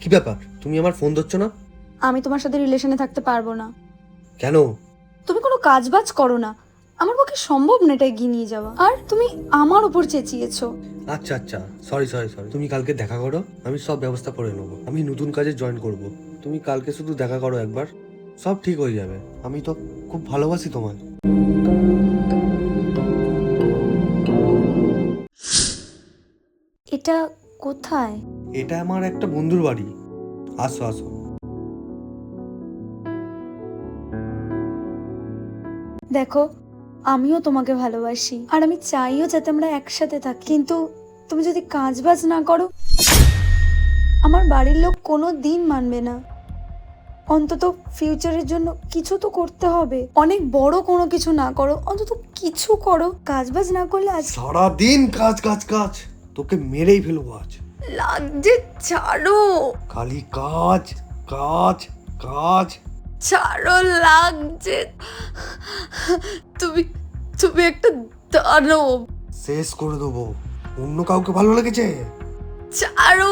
কি ব্যাপার, তুমি আমার ফোন ধরছো না? আমি তোমার সাথে রিলেশনে থাকতে পারবো না। কেন? তুমি কোনো কাজবাজ করো না, আমার পক্ষে সম্ভব না এটা এগিয়ে নিয়ে যাওয়া। আর তুমি আমার উপর চেঁচিয়েছো। আচ্ছা আচ্ছা, সরি সরি সরি। তুমি কালকে দেখা করো, আমি সব ব্যবস্থা করে নেবো। আমি নতুন কাজে জয়েন করব। তুমি কালকে শুধু দেখা করো একবার, সব ঠিক হয়ে যাবে। আমি তো খুব ভালোবাসি তোমায়। এটা কোথায়? এটা আমার একটা বন্ধুর বাড়ি। আসো আসো। দেখো, আমিও তোমাকে ভালোবাসি আর আমি চাইও যাতে আমরা একসাথে থাকি, কিন্তু তুমি যদি কাজবাজ না করো আমার বাড়ির লোক কোনো দিন মানবে না। অন্তত ফিউচারের জন্য কিছু তো করতে হবে। অনেক বড় কোনো কিছু না করো, অন্তত কিছু করো। কাজবাজ না করলে আজ সারাদিন কাজ কাজ কাজ, তোকে মেরেই ফেলবো আজ। লাগছে। ছাড়ো খালি কাজ কাজ কাজ। ছাড়ো, লাগছে। তুমি তুমি একটা দানব। শেষ করে দেবো। অন্য কাউকে ভালো লেগেছে? ছাড়ো।